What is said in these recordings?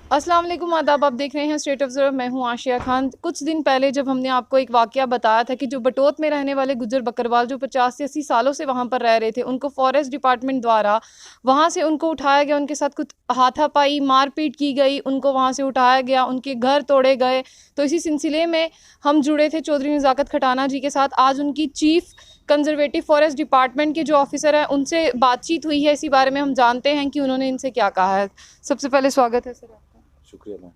अस्सलाम वालेकुम, आदाब। आप देख रहे हैं स्टेट ऑब्जर्वर। मैं हूं आशिया खान। कुछ दिन पहले जब हमने आपको एक वाकया बताया था कि जो बटोत में रहने वाले गुज्जर बकरवाल जो 50 से 80 सालों से वहां पर रह रहे थे, उनको फॉरेस्ट डिपार्टमेंट द्वारा वहां से उनको उठाया गया, उनके साथ कुछ हाथापाई मारपीट की गई, उनको वहां से उठाया गया, उनके घर तोड़े गए। तो इसी सिलसिले में हम जुड़े थे चौधरी नज़ाकत खटाना जी के साथ। आज उनकी चीफ कंजर्वेटिव फॉरेस्ट डिपार्टमेंट के जो ऑफिसर हैं उनसे बातचीत हुई है। इसी बारे में हम जानते हैं कि उन्होंने इनसे क्या कहा है। सबसे पहले स्वागत है सर आपका। शुक्रिया मैम।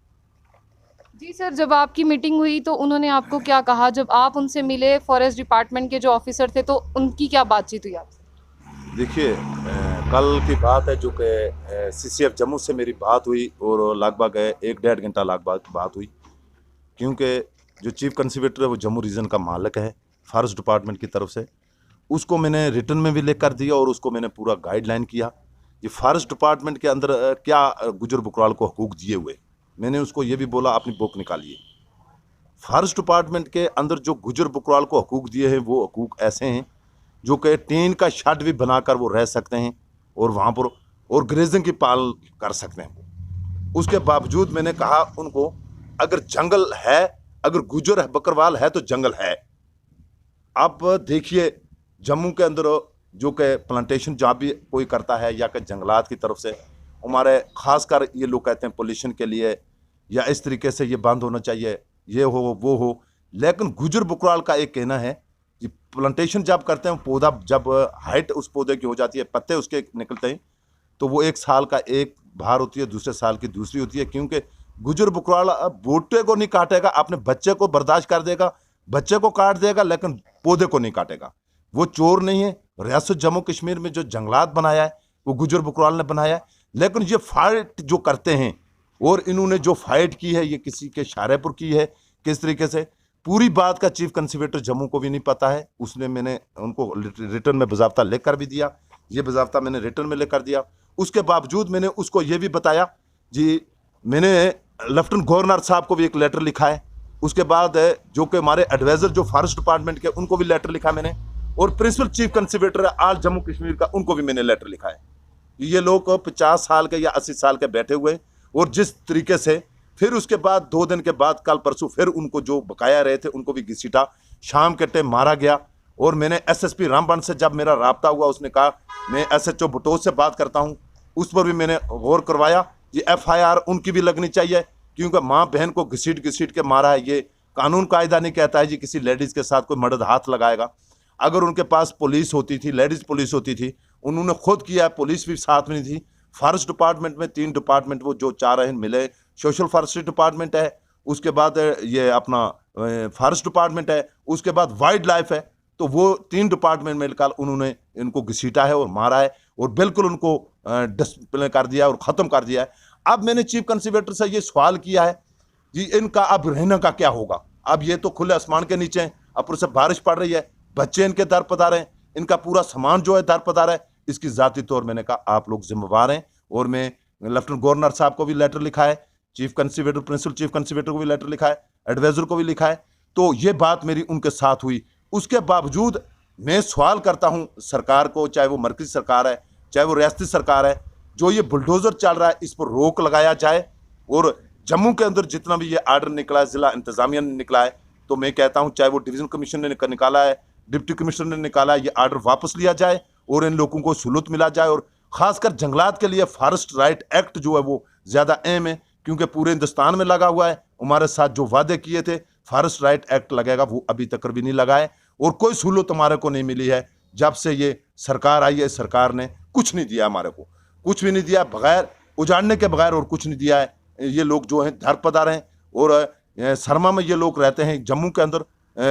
जी सर, जब आपकी मीटिंग हुई तो उन्होंने आपको क्या कहा? जब आप उनसे मिले फॉरेस्ट डिपार्टमेंट के जो ऑफिसर थे, तो उनकी क्या बातचीत हुई आपसे? देखिए, कल की बात है जो कि सीसीएफ जम्मू से मेरी बात हुई और लगभग 1-1.5 घंटा लगभग बात हुई, क्योंकि जो चीफ कंजर्वेटर है वो जम्मू रीजन का मालिक है फॉरेस्ट डिपार्टमेंट की तरफ से। उसको मैंने रिटर्न में भी लेकर दिया और उसको मैंने पूरा गाइडलाइन किया कि फॉरेस्ट डिपार्टमेंट के अंदर क्या गुजर बकराल को हकूक दिए हुए। मैंने उसको ये भी बोला अपनी बुक निकालिए। फॉरेस्ट डिपार्टमेंट के अंदर जो गुजर बकराल को हकूक दिए हैं वो हकूक ऐसे हैं जो कि टीन का शेड भी बनाकर वो रह सकते हैं और वहाँ पर और ग्रेजिंग की पाल कर सकते हैं। उसके बावजूद मैंने कहा उनको, अगर जंगल है, अगर गुजर है बकरवाल है तो जंगल है। अब देखिए, जम्मू के अंदर जो कि प्लांटेशन जहाँ भी कोई करता है या कि जंगलात की तरफ से हमारे खासकर ये लोग कहते हैं पोल्यूशन के लिए या इस तरीके से ये बंद होना चाहिए, ये हो वो हो। लेकिन गुजर बकराल का एक कहना है कि प्लांटेशन जब करते हैं, पौधा जब हाइट उस पौधे की हो जाती है, पत्ते उसके निकलते हैं, तो वो 1 साल का एक बहार होती है, दूसरे साल की दूसरी होती है। क्योंकि गुजर बकराल बूटे को नहीं काटेगा, अपने बच्चे को बर्दाश्त कर देगा, बच्चे को काट देगा लेकिन पौधे को नहीं काटेगा। वो चोर नहीं है। रियासत जम्मू कश्मीर में जो जंगलात बनाया है वो गुजर बकराल ने बनाया है। लेकिन ये फाइट जो करते हैं, और इन्होंने जो फाइट की है ये किसी के इशारे पर की है, किस तरीके से, पूरी बात का चीफ कंजर्वेटर जम्मू को भी नहीं पता है। उसने मैंने उनको रिटर्न में बाज़ाब्ता लेकर भी दिया, ये बाज़ाब्ता मैंने रिटर्न में लेकर दिया। उसके बावजूद मैंने उसको ये भी बताया जी, मैंने लेफ्टिनेंट गवर्नर साहब को भी एक लेटर लिखा है। उसके बाद जो कि हमारे एडवाइज़र जो फॉरेस्ट डिपार्टमेंट के, उनको भी लेटर लिखा मैंने, और प्रिंसिपल चीफ कंजर्वेटर आल जम्मू कश्मीर का, उनको भी मैंने लेटर लिखा है। ये लोग 50 साल के या 80 साल के बैठे हुए, और जिस तरीके से फिर उसके बाद 2 दिन के बाद कल परसों फिर उनको जो बकाया रहे थे उनको भी घसीटा, शाम के टाइम मारा गया। और मैंने एसएसपी रामबन से जब मेरा राब्ता हुआ, उसने कहा मैं एसएचओ बटोत से बात करता हूँ, उस पर भी मैंने गौर करवाया। ये एफआईआर उनकी भी लगनी चाहिए, क्योंकि माँ बहन को घसीट के मारा है। ये कानून कायदा नहीं कहता है जी किसी लेडीज़ के साथ कोई मर्द हाथ लगाएगा। अगर उनके पास पुलिस होती थी, लेडीज़ पुलिस होती थी, उन्होंने खुद किया, पुलिस भी साथ में नहीं थी। फॉरेस्ट डिपार्टमेंट में 3 डिपार्टमेंट वो जो 4 हैं मिले, सोशल फॉरेस्ट्री डिपार्टमेंट है, उसके बाद ये अपना फॉरेस्ट डिपार्टमेंट है, उसके बाद वाइल्ड लाइफ है। तो वो 3 डिपार्टमेंट मिलकर उन्होंने इनको घसीटा है और मारा है और बिल्कुल उनको डिस्प्ले कर दिया और ख़त्म कर दिया है। अब मैंने चीफ कंजर्वेटर से ये सवाल किया है जी, इनका अब रहने का क्या होगा? अब ये तो खुले आसमान के नीचे हैं, ऊपर से बारिश पड़ रही है, बच्चे इनके दर पधार हैं, इनका पूरा सामान जो है दर पधार है। इसकी ज़ाती तौर मैंने कहा आप लोग जिम्मेवार हैं, और मैं लेफ्टिनेंट गवर्नर साहब को भी लेटर लिखा है, chief conservator principal chief conservator को भी लेटर लिखा है, एडवाइज़र को भी लिखा है। तो ये बात मेरी उनके साथ हुई। उसके बावजूद मैं सवाल करता हूँ सरकार को, चाहे वो मरकज़ी सरकार है चाहे वो रियासती सरकार है, जो ये बुलडोज़र चल रहा है इस पर रोक लगाया जाए। और जम्मू के अंदर जितना भी ये आर्डर निकला है, ज़िला इंतज़ामिया ने निकला है, तो मैं कहता हूँ चाहे वो डिवीज़न कमीशन ने निकाला है, डिप्टी कमिश्नर ने निकाला है, ये आर्डर वापस लिया जाए और इन लोगों को सहूलत मिला जाए। और ख़ासकर जंगलात के लिए फॉरेस्ट राइट एक्ट जो है वो ज़्यादा अहम है, क्योंकि पूरे हिंदुस्तान में लगा हुआ है। हमारे साथ जो वादे किए थे फॉरेस्ट राइट एक्ट लगेगा, वो अभी तक भी नहीं लगा है और कोई सहूलत हमारे को नहीं मिली है। जब से ये सरकार आई है, सरकार ने कुछ नहीं दिया, हमारे को कुछ भी नहीं दिया, बगैर उजाड़ने के बगैर और कुछ नहीं दिया है। ये लोग जो हैं दर पधार हैं, और सरमा में ये लोग रहते हैं, जम्मू के अंदर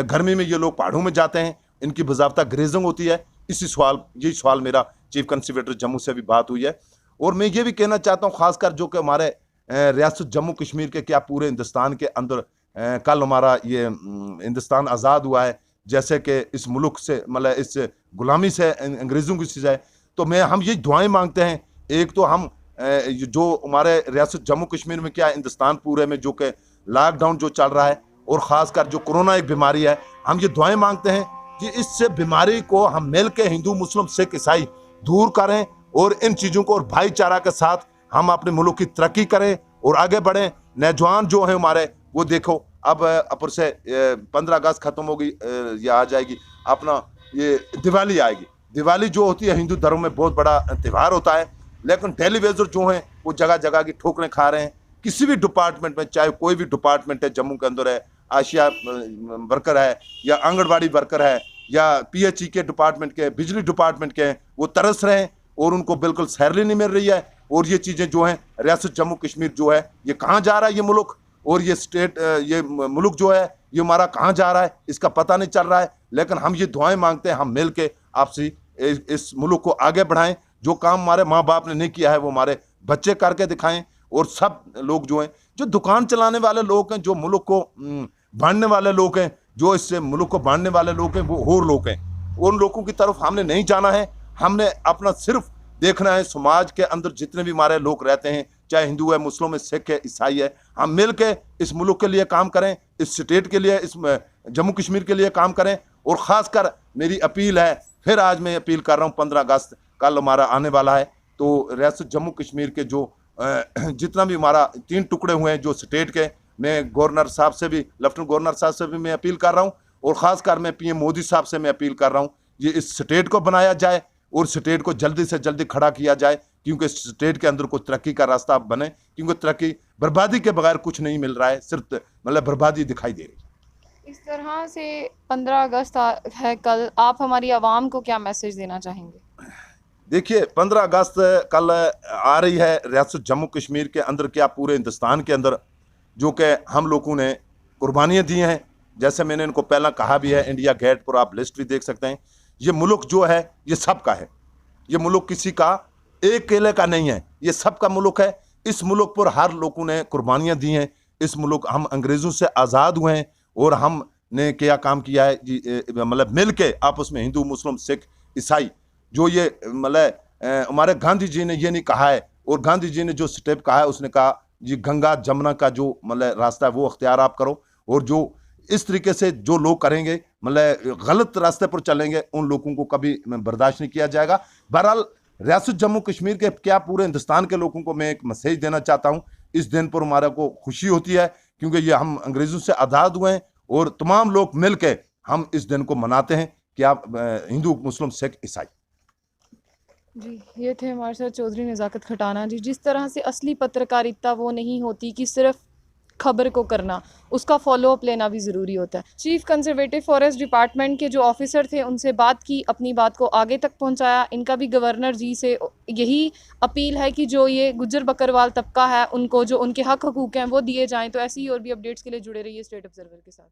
गर्मी में ये लोग पहाड़ों में जाते हैं, इनकी बाज़ाब्ता ग्रेजिंग होती है। यही सवाल मेरा चीफ कंजर्वेटर जम्मू से भी बात हुई है। और मैं ये भी कहना चाहता हूँ खासकर जो कि हमारे रियासत जम्मू कश्मीर के, क्या पूरे हिंदुस्तान के अंदर कल हमारा ये हिंदुस्तान आज़ाद हुआ है, जैसे कि इस मुल्क से मतलब इस गुलामी से, अंग्रेज़ों की चीज़ है। तो हम यही दुआएं मांगते हैं, एक तो हम जो हमारे रियासत जम्मू कश्मीर में, क्या हिंदुस्तान पूरे में जो कि लॉकडाउन जो चल रहा है और ख़ासकर जो कोरोना एक बीमारी है, हम ये दुआएं मांगते हैं कि इससे बीमारी को हम मिल के हिंदू मुस्लिम सिख ईसाई दूर करें और इन चीज़ों को और भाईचारा के साथ हम अपने मुल्क की तरक्की करें और आगे बढ़ें। नौजवान जो हैं हमारे, वो देखो अब अपर से 15 अगस्त खत्म हो गई, ये आ जाएगी अपना, ये दिवाली आएगी। दिवाली जो होती है हिंदू धर्म में बहुत बड़ा त्यौहार होता है, लेकिन टेलीविजन जो हैं वो जगह जगह की ठोकरें खा रहे हैं। किसी भी डिपार्टमेंट में, चाहे कोई भी डिपार्टमेंट है जम्मू के अंदर है, आशिया वर्कर है या आंगनबाड़ी वर्कर है या पीएचई के डिपार्टमेंट के, बिजली डिपार्टमेंट के हैं, वो तरस रहे हैं और उनको बिल्कुल सैलरी नहीं मिल रही है। और ये चीज़ें जो हैं, रियासत जम्मू कश्मीर जो है ये कहाँ जा रहा है ये मुल्क, और ये स्टेट, ये मुल्क जो है ये हमारा कहाँ जा रहा है इसका पता नहीं चल रहा है। लेकिन हम ये दुआएं मांगते हैं, हम मिल के आपसी इस मुल्क को आगे बढ़ाएं। जो काम हमारे माँ बाप ने नहीं किया है वो हमारे बच्चे करके दिखाएं। और सब लोग जो हैं, जो दुकान चलाने वाले लोग हैं, जो मुल्क को बांटने वाले लोग हैं, जो इससे मुल्क को बांटने वाले लोग हैं, वो और लोग हैं। उन लोगों की तरफ हमने नहीं जाना है। हमने अपना सिर्फ देखना है समाज के अंदर जितने भी हमारे लोग रहते हैं, चाहे हिंदू है, मुस्लिम है, सिख है, ईसाई है, हम मिल के इस मुल्क के लिए काम करें, इस स्टेट के लिए, इस जम्मू कश्मीर के लिए काम करें। और ख़ासकर मेरी अपील है, फिर आज मैं अपील कर रहा हूँ, 15 अगस्त कल हमारा आने वाला है, तो रियासत जम्मू कश्मीर के जो जितना भी हमारा 3 टुकड़े हुए हैं जो स्टेट के, मैं गवर्नर साहब से भी, लेफ्टिनेंट गवर्नर साहब से भी मैं अपील कर रहा हूँ, और ख़ासकर मैं पीएम मोदी साहब से मैं अपील कर रहा हूँ, ये इस स्टेट को बनाया जाए और स्टेट को जल्दी से जल्दी खड़ा किया जाए, क्योंकि स्टेट के अंदर कोई तरक्की का रास्ता बने। क्योंकि तरक्की, बर्बादी के बगैर कुछ नहीं मिल रहा है, सिर्फ मतलब बर्बादी दिखाई दे रही है। इस तरह से 15 अगस्त है कल, आप हमारी आवाम को क्या मैसेज देना चाहेंगे? देखिए 15 अगस्त कल आ रही है रियासत जम्मू कश्मीर के अंदर, क्या पूरे हिंदुस्तान के अंदर, जो कि हम लोगों ने कुर्बानियाँ दी हैं। जैसे मैंने इनको पहला कहा भी है, इंडिया गेट पर आप लिस्ट भी देख सकते हैं। ये मुल्क जो है ये सबका है, ये मुल्क किसी का एक अकेले का नहीं है, ये सबका मुल्क है। इस मुल्क पर हर लोगों ने कुर्बानियाँ दी हैं। इस मुल्क, हम अंग्रेज़ों से आज़ाद हुए हैं और हमने क्या काम किया है जी, मतलब मिल के आपस में हिंदू, मुस्लिम, सिख, ईसाई, जो ये मतलब हमारे गांधी जी ने ये नहीं कहा है, और गांधी जी ने जो स्टेप कहा है उसने कहा जी गंगा जमुना का जो मतलब रास्ता है वो अख्तियार आप करो, और जो इस तरीके से जो लोग करेंगे, मतलब गलत रास्ते पर चलेंगे, उन लोगों को कभी बर्दाश्त नहीं किया जाएगा। बहरहाल रियासत जम्मू कश्मीर के, क्या पूरे हिंदुस्तान के लोगों को मैं एक मैसेज देना चाहता हूँ। इस दिन पर हमारे को खुशी होती है क्योंकि ये हम अंग्रेज़ों से आज़ाद हुए हैं, और तमाम लोग मिल के हम इस दिन को मनाते हैं, कि आप हिंदू, मुस्लिम, सिख, ईसाई। जी, ये थे हमारे साथ चौधरी नज़ाकत खटाना जी। जिस तरह से असली पत्रकारिता वो नहीं होती कि सिर्फ खबर को करना, उसका फॉलो अप लेना भी ज़रूरी होता है। चीफ कंजर्वेटिव फॉरेस्ट डिपार्टमेंट के जो ऑफिसर थे उनसे बात की, अपनी बात को आगे तक पहुंचाया। इनका भी गवर्नर जी से यही अपील है कि जो ये गुज्जर बकरवाल तबका है उनको जो उनके हक हकूक़ हैं वो दिए जाएँ। तो ऐसी ही और भी अपडेट्स के लिए जुड़े रहिए स्टेट ऑब्जर्वर के साथ।